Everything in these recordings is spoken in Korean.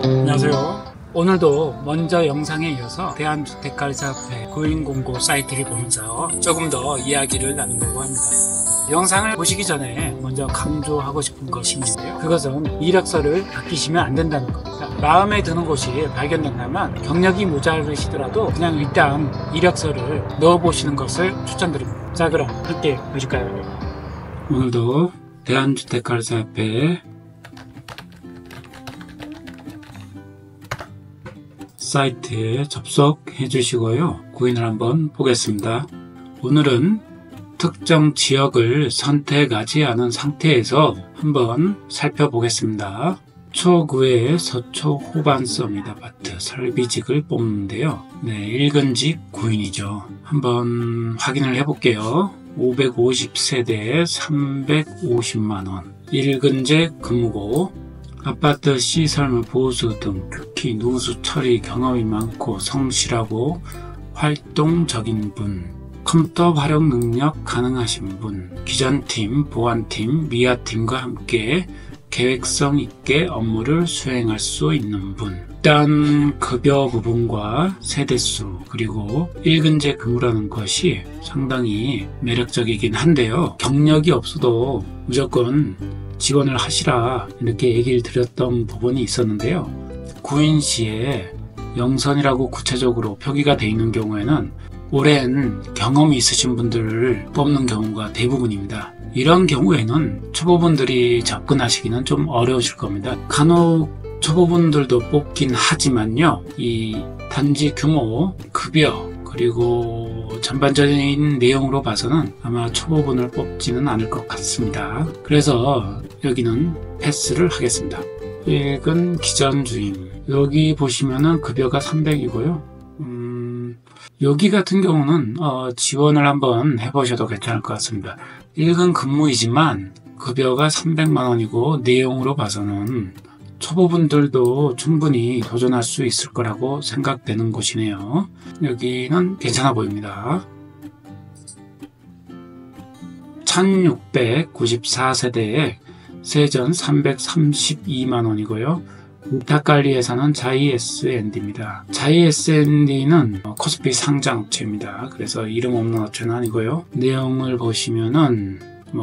안녕하세요. 오늘도 먼저 영상에 이어서 대한주택관리사협회 구인공고 사이트를 보면서 조금 더 이야기를 나누려고 합니다. 영상을 보시기 전에 먼저 강조하고 싶은 것이 있는데요. 그것은 이력서를 아끼시면 안 된다는 겁니다. 마음에 드는 곳이 발견된다면 경력이 모자르시더라도 그냥 일단 이력서를 넣어보시는 것을 추천드립니다. 자, 그럼 함께 보실까요? 오늘도 대한주택관리사협회 사이트에 접속해 주시고요. 구인을 한번 보겠습니다. 오늘은 특정 지역을 선택하지 않은 상태에서 한번 살펴보겠습니다. 초구의 서초 호반서밋 아파트 설비직을 뽑는데요. 네, 일근직 구인이죠. 한번 확인을 해볼게요. 550세대에 350만원, 일근제 근무고, 아파트 시설물 보수 등 특히 누수 처리 경험이 많고 성실하고 활동적인 분, 컴퓨터 활용 능력 가능하신 분, 기존팀, 보안팀, 미아팀과 함께 계획성 있게 업무를 수행할 수 있는 분. 일단 급여 부분과 세대수 그리고 일근제 근무라는 것이 상당히 매력적이긴 한데요. 경력이 없어도 무조건 지원을 하시라 이렇게 얘기를 드렸던 부분이 있었는데요. 구인시에 영선이라고 구체적으로 표기가 되어 있는 경우에는 오랜 경험이 있으신 분들을 뽑는 경우가 대부분입니다. 이런 경우에는 초보분들이 접근하시기는 좀 어려우실 겁니다. 간혹 초보분들도 뽑긴 하지만요, 이 단지 규모, 급여 그리고 전반적인 내용으로 봐서는 아마 초보분을 뽑지는 않을 것 같습니다. 그래서 여기는 패스를 하겠습니다. 일근 기존 주임, 여기 보시면은 급여가 300이고요 여기 같은 경우는 지원을 한번 해보셔도 괜찮을 것 같습니다. 일근 근무이지만 급여가 300만원이고 내용으로 봐서는 초보분들도 충분히 도전할 수 있을 거라고 생각되는 곳이네요. 여기는 괜찮아 보입니다. 1694세대에 세전 332만원이고요. 위탁관리회사는 자이SND입니다. 자이SND는 코스피 상장업체입니다. 그래서 이름 없는 업체는 아니고요. 내용을 보시면은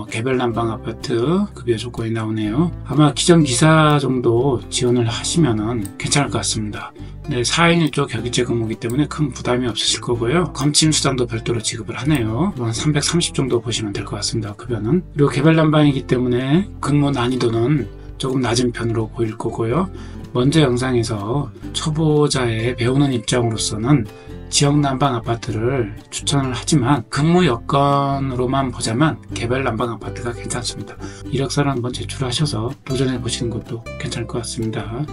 개별 난방 아파트 급여 조건이 나오네요. 아마 기존 기사 정도 지원을 하시면은 괜찮을 것 같습니다. 네, 4인 1조 격일제 근무이기 때문에 큰 부담이 없으실 거고요. 검침 수당도 별도로 지급을 하네요. 한 330 정도 보시면 될 것 같습니다. 급여는. 그리고 개별 난방이기 때문에 근무 난이도는 조금 낮은 편으로 보일 거고요. 먼저 영상에서 초보자의 배우는 입장으로서는 지역 난방 아파트를 추천을 하지만 근무 여건으로만 보자면 개별 난방 아파트가 괜찮습니다. 이력서를 한번 제출하셔서 도전해 보시는 것도 괜찮을 것 같습니다.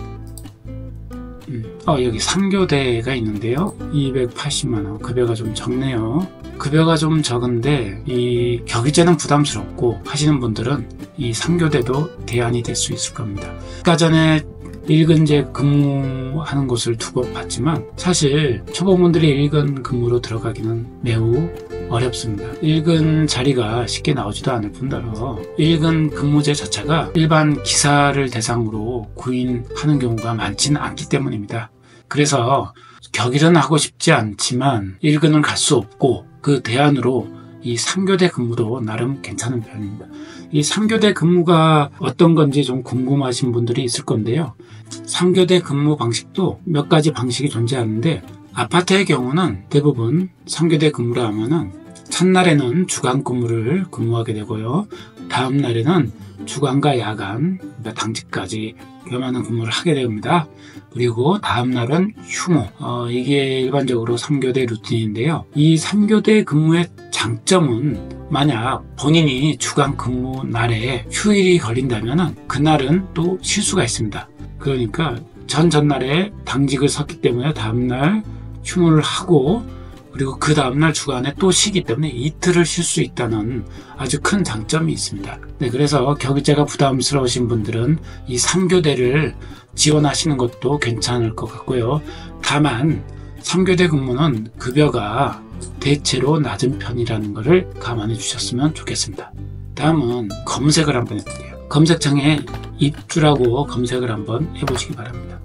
여기 3교대가 있는데요. 280만원, 급여가 좀 적네요. 급여가 좀 적은데 이 격일제는 부담스럽고 하시는 분들은 이 3교대도 대안이 될 수 있을 겁니다. 아까 전에 일근제 근무하는 곳을 두고 봤지만 사실 초보분들이 일근 근무로 들어가기는 매우 어렵습니다. 일근 자리가 쉽게 나오지도 않을 뿐더러 일근 근무제 자체가 일반 기사를 대상으로 구인하는 경우가 많지는 않기 때문입니다. 그래서 격일은 하고 싶지 않지만 일근은 갈 수 없고 그 대안으로 이 3교대 근무도 나름 괜찮은 편입니다. 이 3교대 근무가 어떤 건지 좀 궁금하신 분들이 있을 건데요. 3교대 근무 방식도 몇 가지 방식이 존재하는데 아파트의 경우는 대부분 3교대 근무라 하면은 첫날에는 주간 근무를 근무하게 되고요. 다음 날에는 주간과 야간, 당직까지 겸하는 근무를 하게 됩니다. 그리고 다음 날은 휴무, 이게 일반적으로 3교대 루틴인데요. 이 3교대 근무의 장점은 만약 본인이 주간 근무 날에 휴일이 걸린다면 그날은 또 쉴 수가 있습니다. 그러니까 전날에 당직을 섰기 때문에 다음날 휴무를 하고 그리고 그 다음날 주간에 또 쉬기 때문에 이틀을 쉴 수 있다는 아주 큰 장점이 있습니다. 네, 그래서 격일제가 부담스러우신 분들은 이 3교대를 지원하시는 것도 괜찮을 것 같고요. 다만 3교대 근무는 급여가 대체로 낮은 편이라는 것을 감안해 주셨으면 좋겠습니다. 다음은 검색을 한번 해볼게요. 검색창에 입주라고 검색을 한번 해보시기 바랍니다.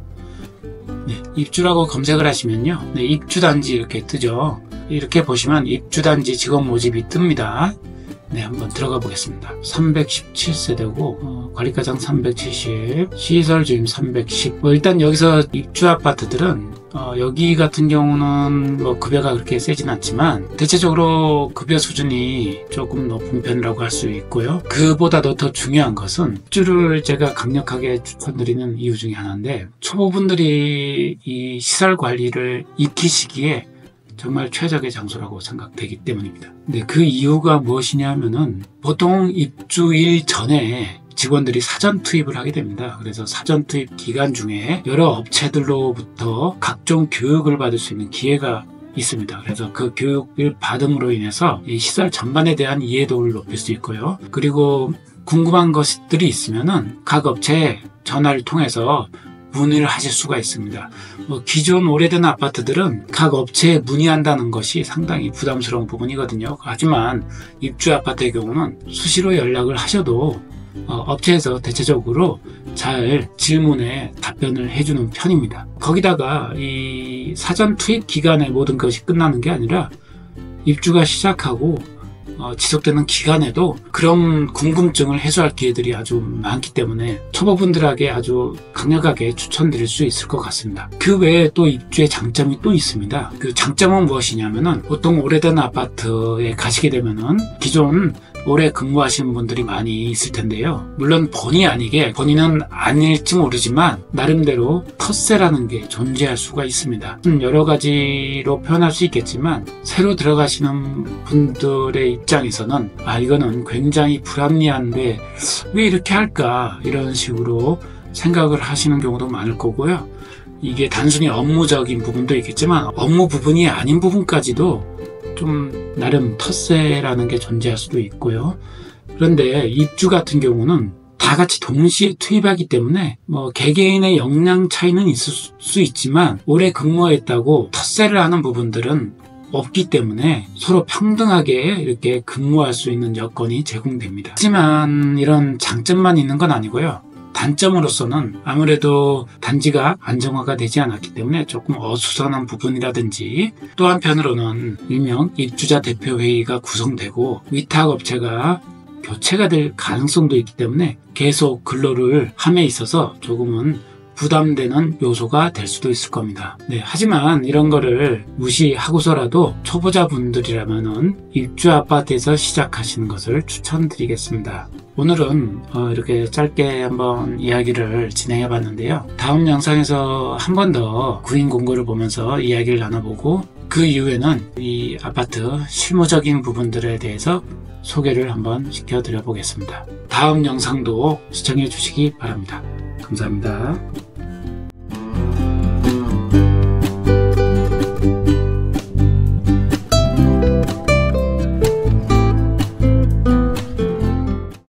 네, 입주라고 검색을 하시면요, 네, 입주단지 이렇게 뜨죠. 이렇게 보시면 입주단지 직원 모집이 뜹니다. 네, 한번 들어가 보겠습니다. 317세대고 관리가장 370, 시설주임 310. 일단 여기서 입주 아파트들은 여기 같은 경우는 급여가 그렇게 세진 않지만 대체적으로 급여 수준이 조금 높은 편이라고 할 수 있고요. 그보다도 더 중요한 것은 입주를 제가 강력하게 추천드리는 이유 중에 하나인데, 초보분들이 이 시설 관리를 익히시기에 정말 최적의 장소라고 생각되기 때문입니다. 근데 그 이유가 무엇이냐 하면은, 보통 입주일 전에 직원들이 사전 투입을 하게 됩니다. 그래서 사전 투입 기간 중에 여러 업체들로부터 각종 교육을 받을 수 있는 기회가 있습니다. 그래서 그 교육을 받음으로 인해서 이 시설 전반에 대한 이해도를 높일 수 있고요. 그리고 궁금한 것들이 있으면은 각 업체에 전화를 통해서 문의를 하실 수가 있습니다. 기존 오래된 아파트들은 각 업체에 문의한다는 것이 상당히 부담스러운 부분이거든요. 하지만 입주 아파트의 경우는 수시로 연락을 하셔도 업체에서 대체적으로 잘 질문에 답변을 해주는 편입니다. 거기다가 이 사전 투입 기간에 모든 것이 끝나는 게 아니라 입주가 시작하고 지속되는 기간에도 그런 궁금증을 해소할 기회들이 아주 많기 때문에 초보분들에게 아주 강력하게 추천드릴 수 있을 것 같습니다. 그 외에 또 입주의 장점이 또 있습니다. 그 장점은 무엇이냐면은, 보통 오래된 아파트에 가시게 되면은 기존 오래 근무하시는 분들이 많이 있을 텐데요. 물론 본의 아니게, 본인은 아닐지 모르지만 나름대로 텃세라는 게 존재할 수가 있습니다. 여러 가지로 표현할 수 있겠지만, 새로 들어가시는 분들의 입장에서는 이거는 굉장히 불합리한데 왜 이렇게 할까, 이런 식으로 생각을 하시는 경우도 많을 거고요. 이게 단순히 업무적인 부분도 있겠지만 업무 부분이 아닌 부분까지도 좀 나름 텃세라는 게 존재할 수도 있고요. 그런데 입주 같은 경우는 다 같이 동시에 투입하기 때문에 개개인의 역량 차이는 있을 수 있지만 오래 근무했다고 텃세를 하는 부분들은 없기 때문에 서로 평등하게 이렇게 근무할 수 있는 여건이 제공됩니다. 하지만 이런 장점만 있는 건 아니고요. 단점으로서는 아무래도 단지가 안정화가 되지 않았기 때문에 조금 어수선한 부분이라든지, 또 한편으로는 일명 입주자 대표회의가 구성되고 위탁업체가 교체가 될 가능성도 있기 때문에 계속 근로를 함에 있어서 조금은 부담되는 요소가 될 수도 있을 겁니다. 네, 하지만 이런 거를 무시하고서라도 초보자분들이라면은 입주 아파트에서 시작하시는 것을 추천드리겠습니다. 오늘은 이렇게 짧게 한번 이야기를 진행해 봤는데요. 다음 영상에서 한 번 더 구인 공고를 보면서 이야기를 나눠보고, 그 이후에는 이 아파트 실무적인 부분들에 대해서 소개를 한번 시켜드려 보겠습니다. 다음 영상도 시청해 주시기 바랍니다. 감사합니다.